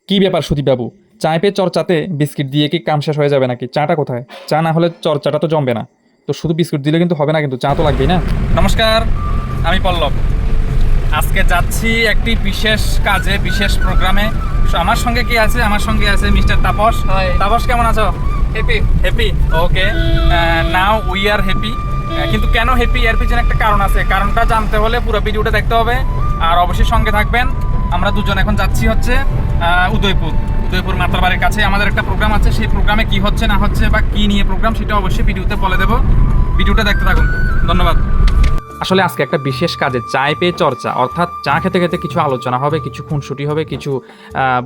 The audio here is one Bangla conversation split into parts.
কি ব্যাপার সুদীপবাবু, চায় পেয়ে চর্চাতে বিস্কিট দিয়ে কি কাম শেষ হয়ে যাবে নাকি? চাটা কোথায়? চা না হলে চর্চাটা তো জমবে না। তো শুধু বিস্কুট দিলে কিন্তু হবে না, কিন্তু চা তো লাগবেই না। নমস্কার, আমি পল্লব। আজকে যাচ্ছি একটি বিশেষ কাজে, বিশেষ প্রোগ্রামে। আমার সঙ্গে কি আছে? আমার সঙ্গে আছে মিস্টার তাপস। তাপস, কেমন আছো? Happy. Happy, okay. Now we are happy. কিন্তু কেন হ্যাপি, এর পিছনে একটা কারণ আছে। কারণটা জানতে হলে পুরো ভিডিওটা দেখতে হবে, আর অবশ্যই সঙ্গে থাকবেন। আমরা দুজন এখন যাচ্ছি হচ্ছে উদয়পুর মাতারবাড়ির কাছে আমাদের একটা প্রোগ্রাম আছে। সেই প্রোগ্রামে কি হচ্ছে না হচ্ছে বা কি নিয়ে প্রোগ্রাম, সেটা অবশ্যই ভিডিওতে বলে দেবো। ভিডিওটা দেখতে থাকুন, ধন্যবাদ। আসলে আজকে একটা বিশেষ কাজে চায় পেয়ে চর্চা, অর্থাৎ চা খেতে খেতে কিছু আলোচনা হবে, কিছু খুনসুটি হবে, কিছু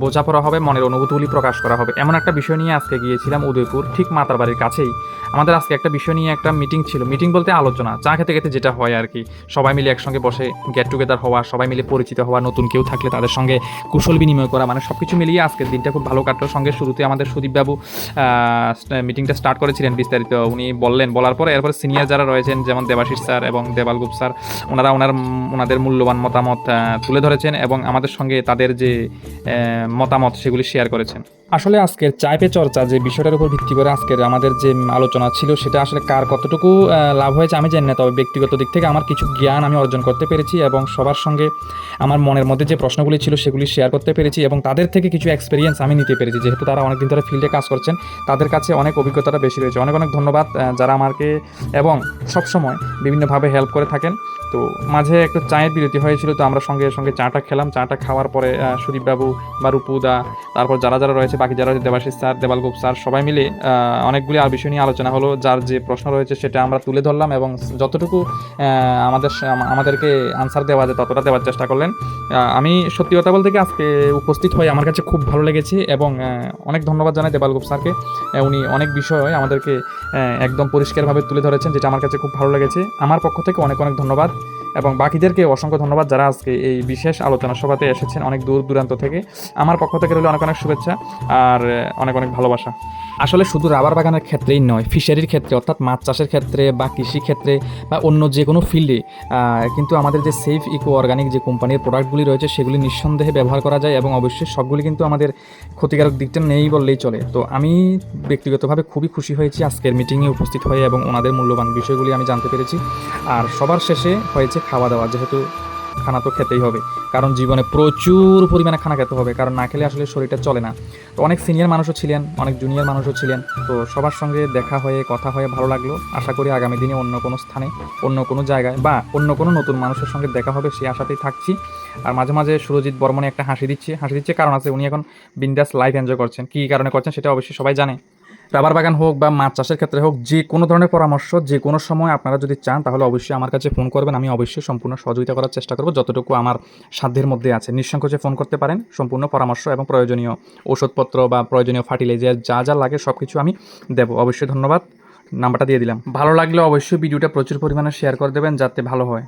বোঝাপড়া হবে, মনের অনুভূতিগুলি প্রকাশ করা হবে। এমন একটা বিষয় নিয়ে আজকে গিয়েছিলাম উদয়পুর, ঠিক মাতারবাড়ির কাছেই। আমাদের আজকে একটা বিষয় নিয়ে একটা মিটিং ছিল। মিটিং বলতে আলোচনা, চা খেতে খেতে যেটা হয় আর কি। সবাই মিলে একসঙ্গে বসে গেট টুগেদার হওয়া, সবাই মিলে পরিচিত হওয়া, নতুন কেউ থাকলে তাদের সঙ্গে কুশল বিনিময় করা, মানে সব কিছু মিলিয়ে আজকের দিনটা খুব ভালো কাটলো। সঙ্গে শুরুতে আমাদের সুদীপবাবু মিটিংটা স্টার্ট করেছিলেন বিস্তারিত। উনি বলার পরে এরপরে সিনিয়র যারা রয়েছেন, যেমন দেবাশিস স্যার এবং দেবালগুপ স্যার, ওনাদের মূল্যবান মতামত তুলে ধরেছেন এবং আমাদের সঙ্গে তাদের যে মতামত সেগুলি শেয়ার করেছেন। আসলে আজকের চায় পে চর্চা যে বিষয়টার উপর ভিত্তি করে আজকের আমাদের যে আলোচনা ছিল, সেটা আসলে কার কতটুকু লাভ হয়েছে আমি জানি না, তবে ব্যক্তিগত দিক থেকে আমার কিছু জ্ঞান আমি অর্জন করতে পেরেছি এবং সবার সঙ্গে আমার মনের মধ্যে যে প্রশ্নগুলি ছিল সেগুলি শেয়ার করতে পেরেছি এবং তাদের থেকে কিছু এক্সপিরিয়েন্স আমি নিতে পেরেছি। যেহেতু তারা অনেকদিন ধরে ফিল্ডে কাজ করছেন, তাদের কাছে অনেক অভিজ্ঞতাটা বেশি রয়েছে। অনেক অনেক ধন্যবাদ যারা আমাকে এবং সবসময় বিভিন্নভাবে হেল্প করে থাকেন। তো মাঝে একটু চায়ের বিরতি হয়েছিল, তো আমরা সঙ্গে সঙ্গে চাটা খেলাম। চাটা খাওয়ার পরে সুদীপবাবু বা রূপুদা, তারপর যারা যারা রয়েছে বাকি যারা রয়েছে, দেবাশিস স্যার, দেবালগুপ স্যার, সবাই মিলে অনেকগুলি আর বিষয় নিয়ে আলোচনা হলো। যার যে প্রশ্ন রয়েছে সেটা আমরা তুলে ধরলাম এবং যতটুকু আমাদেরকে আনসার দেওয়া যায় ততটা দেওয়ার চেষ্টা করলেন। আমি সত্যি কথা বলতে কি আজকে উপস্থিত হয়ে আমার কাছে খুব ভালো লেগেছে এবং অনেক ধন্যবাদ জানাই দেবালগুপ স্যারকে। উনি অনেক বিষয় আমাদেরকে একদম পরিষ্কারভাবে তুলে ধরেছেন, যেটা আমার কাছে খুব ভালো লেগেছে। আমার পক্ষ থেকে অনেক অনেক ধন্যবাদ এবং বাকিদেরকে অসংখ্য ধন্যবাদ যারা আজকে এই বিশেষ আলোচনা সভাতে এসেছেন অনেক দূর দূরান্ত থেকে। আমার পক্ষ থেকে রইল অনেক অনেক শুভেচ্ছা আর অনেক অনেক ভালোবাসা। আসলে শুধু রাবার বাগানের ক্ষেত্রেই নয়, ফিশারির ক্ষেত্রে অর্থাৎ মাছ চাষের ক্ষেত্রে বা কৃষি ক্ষেত্রে বা অন্য যে কোনো ফিল্ডে কিন্তু আমাদের যে সেফ ইকো অর্গানিক যে কোম্পানির প্রোডাক্টগুলি রয়েছে সেগুলি নিঃসন্দেহে ব্যবহার করা যায় এবং অবশ্যই সবগুলি কিন্তু আমাদের ক্ষতিকারক দিকটা নেই বললেই চলে। তো আমি ব্যক্তিগতভাবে খুবই খুশি হয়েছি আজকের মিটিংয়ে উপস্থিত হয়ে এবং ওনাদের মূল্যবান বিষয়গুলি আমি জানতে পেরেছি। আর সবার শেষে হয়েছে খাওয়া দাওয়া, যেহেতু খানা তো খেতেই হবে, কারণ জীবনে প্রচুর পরিমাণে খানা খেতে হবে, কারণ না খেলে আসলে শরীরটা চলে না। তো অনেক সিনিয়র মানুষও ছিলেন, অনেক জুনিয়র মানুষও ছিলেন। তো সবার সঙ্গে দেখা হয়ে কথা হয়ে ভালো লাগলো। আশা করি আগামী দিনে অন্য কোনো স্থানে, অন্য কোনো জায়গায় বা অন্য কোনো নতুন মানুষের সঙ্গে দেখা হবে, সেই আশাতেই থাকছি। আর মাঝে মাঝে সুরজিৎ বর্মনে একটা হাসি দিচ্ছে কারণ আছে, উনি এখন বিন্দাস লাইফ এনজয় করছেন। কী কারণে করছেন সেটা অবশ্যই সবাই জানে। রাবার বাগান হোক বা মাছ চাষের ক্ষেত্রে হোক, যে কোনো ধরনের পরামর্শ যে কোনো সময় আপনারা যদি চান তাহলে অবশ্যই আমার কাছে ফোন করবেন। আমি অবশ্যই সম্পূর্ণ সহযোগিতা করার চেষ্টা করব যতটুকু আমার সাধ্যের মধ্যে আছে। নিঃসংকোচে ফোন করতে পারেন। সম্পূর্ণ পরামর্শ এবং প্রয়োজনীয় ওষুধপত্র বা প্রয়োজনীয় ফার্টিলাইজার যা যা লাগে সব কিছু আমি দেবো। অবশ্যই ধন্যবাদ। নাম্বারটা দিয়ে দিলাম। ভালো লাগলে অবশ্যই ভিডিওটা প্রচুর পরিমাণে শেয়ার করে দেবেন যাতে ভালো হয়।